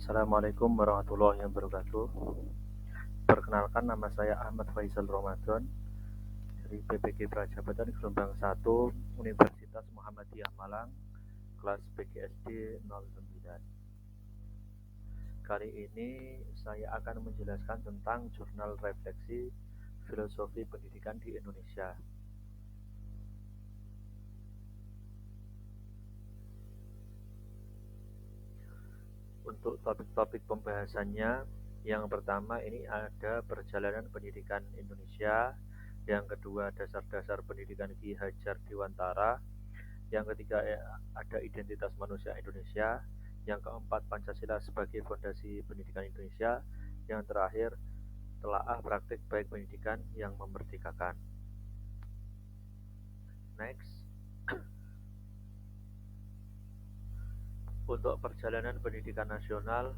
Assalamualaikum warahmatullahi wabarakatuh. Perkenalkan, nama saya Ahmad Faisal Ramadan dari PPG Prajabatan Gelombang 1 Universitas Muhammadiyah Malang, kelas PGSD 09. Kali ini saya akan menjelaskan tentang jurnal refleksi filosofi pendidikan di Indonesia. Untuk topik-topik pembahasannya, yang pertama ini ada perjalanan pendidikan Indonesia, yang kedua dasar-dasar pendidikan Ki Hajar Dewantara, yang ketiga ada identitas manusia Indonesia, yang keempat Pancasila sebagai fondasi pendidikan Indonesia, yang terakhir telaah praktik baik pendidikan yang memerdekakan. Next. Untuk perjalanan pendidikan nasional,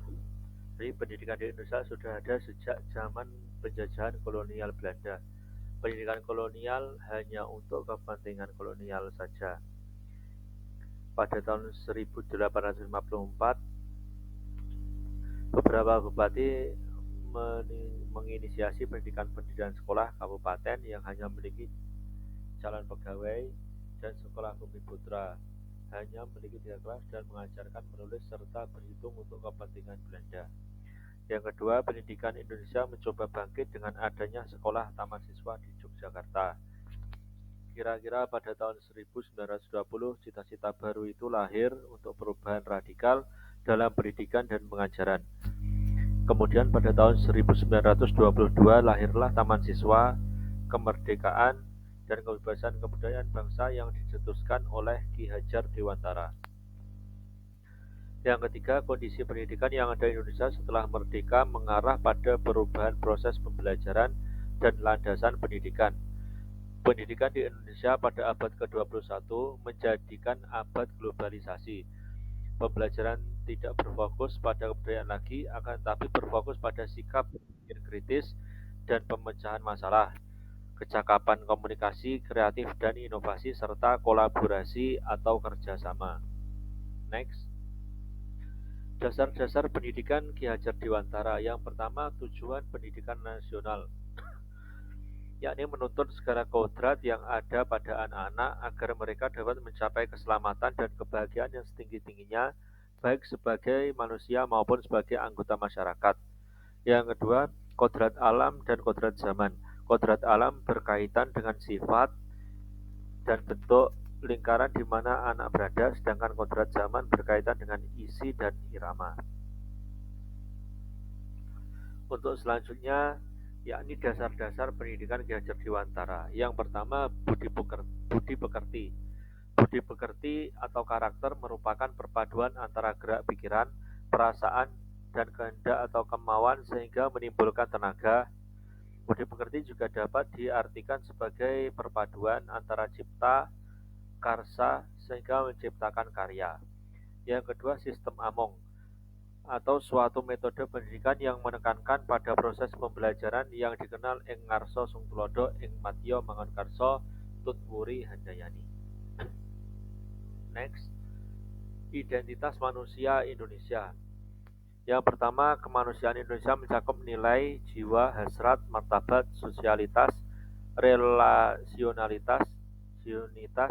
jadi pendidikan di Indonesia sudah ada sejak zaman penjajahan kolonial Belanda. Pendidikan kolonial hanya untuk kepentingan kolonial saja. Pada tahun 1854, beberapa bupati menginisiasi pendidikan sekolah kabupaten yang hanya memiliki calon pegawai, dan sekolah bumi putra hanya memiliki 3 kelas dan mengajarkan menulis serta berhitung untuk kepentingan Belanda. Yang kedua, pendidikan Indonesia mencoba bangkit dengan adanya sekolah taman siswa di Yogyakarta. Kira-kira pada tahun 1920, cita-cita baru itu lahir untuk perubahan radikal dalam pendidikan dan pengajaran. Kemudian pada tahun 1922 lahirlah Taman Siswa, Kemerdekaan, dan Kebebasan Kebudayaan Bangsa yang dicetuskan oleh Ki Hajar Dewantara. Yang ketiga, kondisi pendidikan yang ada di Indonesia setelah merdeka mengarah pada perubahan proses pembelajaran dan landasan pendidikan. Pendidikan di Indonesia pada abad ke-21 menjadikan abad globalisasi. Pembelajaran tidak berfokus pada kebudayaan lagi, akan tetapi berfokus pada sikap berpikir kritis dan pemecahan masalah, kecakapan komunikasi, kreatif dan inovasi, serta kolaborasi atau kerjasama. Next. Dasar-dasar pendidikan Ki Hajar Dewantara. Yang pertama, tujuan pendidikan nasional, yakni menuntun segala kodrat yang ada pada anak-anak agar mereka dapat mencapai keselamatan dan kebahagiaan yang setinggi-tingginya, baik sebagai manusia maupun sebagai anggota masyarakat. Yang kedua, kodrat alam dan kodrat zaman. Kodrat alam berkaitan dengan sifat dan bentuk lingkaran di mana anak berada, sedangkan kodrat zaman berkaitan dengan isi dan irama. Untuk selanjutnya, yakni dasar-dasar pendidikan Ki Hajar Dewantara. Yang pertama, budi pekerti. Budi pekerti atau karakter merupakan perpaduan antara gerak pikiran, perasaan, dan kehendak atau kemauan sehingga menimbulkan tenaga. Budi pekerti juga dapat diartikan sebagai perpaduan antara cipta, karsa, sehingga menciptakan karya. Yang kedua, sistem among, atau suatu metode pendidikan yang menekankan pada proses pembelajaran yang dikenal ing ngarsa sung tulodo ing matya mangan karsa tutwuri handayani. Next. Identitas manusia Indonesia. Yang pertama, kemanusiaan Indonesia mencakup nilai jiwa, hasrat, martabat, sosialitas, relasionalitas, unitas,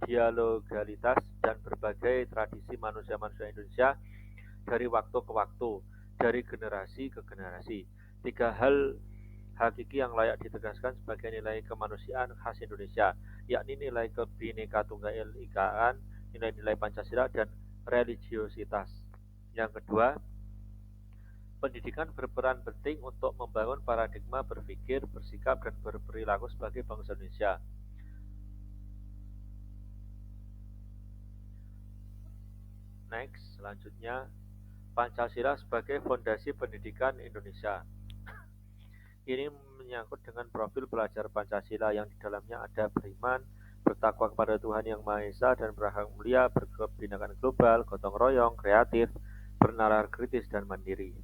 dialogalitas, dan berbagai tradisi manusia-manusia Indonesia dari waktu ke waktu, dari generasi ke generasi. 3 hal hakiki yang layak ditegaskan sebagai nilai kemanusiaan khas Indonesia, yakni nilai kebhinneka tunggal ikaan, nilai-nilai Pancasila, dan religiositas. Yang kedua, pendidikan berperan penting untuk membangun paradigma berpikir, bersikap, dan berperilaku sebagai bangsa Indonesia. Next, selanjutnya, Pancasila sebagai fondasi pendidikan Indonesia. Ini menyangkut dengan profil pelajar Pancasila yang di dalamnya ada beriman, bertakwa kepada Tuhan Yang Maha Esa, dan berakhlak mulia, berkebinekaan global, gotong royong, kreatif, bernalar kritis, dan mandiri.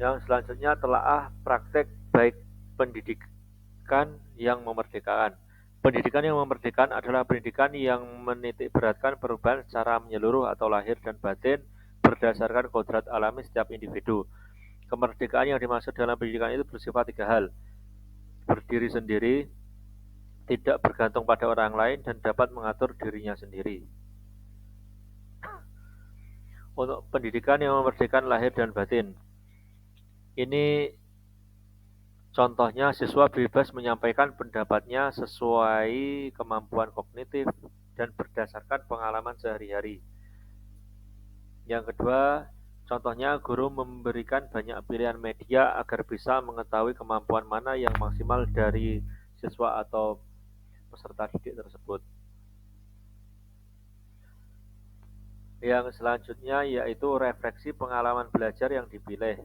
Yang selanjutnya, telaah praktek baik pendidikan yang memerdekakan. Pendidikan yang memerdekakan adalah pendidikan yang menitikberatkan perubahan secara menyeluruh atau lahir dan batin berdasarkan kodrat alami setiap individu. Kemerdekaan yang dimaksud dalam pendidikan itu bersifat tiga hal: berdiri sendiri, tidak bergantung pada orang lain, dan dapat mengatur dirinya sendiri. Untuk pendidikan yang memerdekakan lahir dan batin, ini contohnya siswa bebas menyampaikan pendapatnya sesuai kemampuan kognitif dan berdasarkan pengalaman sehari-hari. Yang kedua, contohnya guru memberikan banyak pilihan media agar bisa mengetahui kemampuan mana yang maksimal dari siswa atau peserta didik tersebut. Yang selanjutnya yaitu refleksi pengalaman belajar yang dipilih.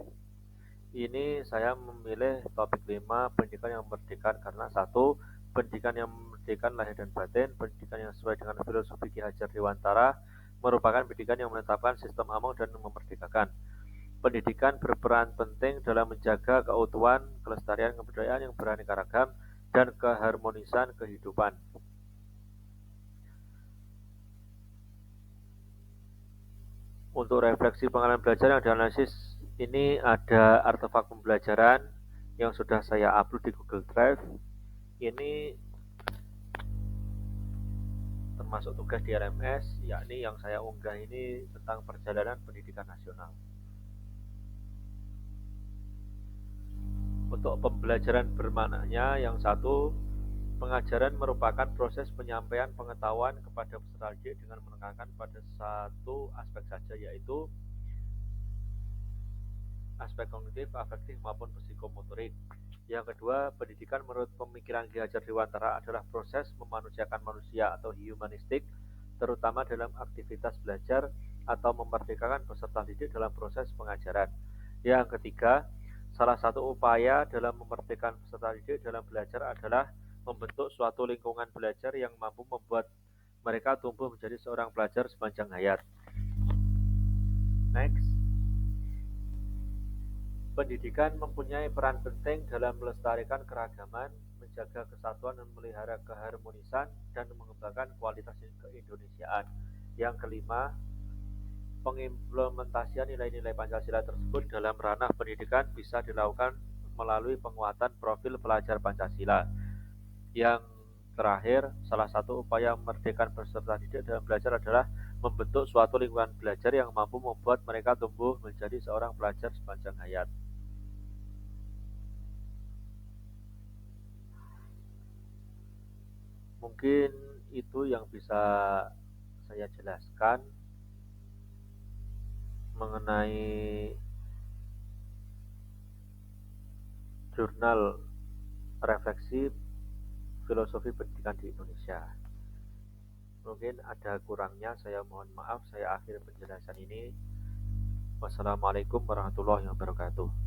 Ini saya memilih topik 5, pendidikan yang memerdekakan, karena satu, pendidikan yang memerdekakan lahir dan batin, pendidikan yang sesuai dengan filosofi Ki Hajar Dewantara, merupakan pendidikan yang menetapkan sistem among dan memerdekakan. Pendidikan berperan penting dalam menjaga keutuhan, kelestarian kebudayaan yang beraneka ragam, dan keharmonisan kehidupan. Untuk refleksi pengalaman belajar yang dianalisis, ini ada artefak pembelajaran yang sudah saya upload di Google Drive. Ini termasuk tugas di RMS, yakni yang saya unggah ini tentang perjalanan pendidikan nasional. Untuk pembelajaran bermaknanya, yang satu, pengajaran merupakan proses penyampaian pengetahuan kepada peserta didik dengan menekankan pada satu aspek saja, yaitu aspek kognitif, afektif, maupun psikomotorik. Yang kedua, pendidikan menurut pemikiran Ki Hajar Dewantara adalah proses memanusiakan manusia atau humanistik, terutama dalam aktivitas belajar atau memerdekakan peserta didik dalam proses pengajaran. Yang ketiga, salah satu upaya dalam memerdekakan peserta didik dalam belajar adalah membentuk suatu lingkungan belajar yang mampu membuat mereka tumbuh menjadi seorang pelajar sepanjang hayat. Next. Pendidikan mempunyai peran penting dalam melestarikan keragaman, menjaga kesatuan dan memelihara keharmonisan, dan mengembangkan kualitas keindonesiaan. Yang kelima, pengimplementasian nilai-nilai Pancasila tersebut dalam ranah pendidikan bisa dilakukan melalui penguatan profil pelajar Pancasila. Yang terakhir, salah satu upaya memerdekakan peserta didik dalam belajar adalah membentuk suatu lingkungan belajar yang mampu membuat mereka tumbuh menjadi seorang pelajar sepanjang hayat. Mungkin itu yang bisa saya jelaskan mengenai jurnal refleksi filosofi pendidikan di Indonesia. Mungkin ada kurangnya, saya mohon maaf. Saya akhiri penjelasan ini. Wassalamualaikum warahmatullahi wabarakatuh.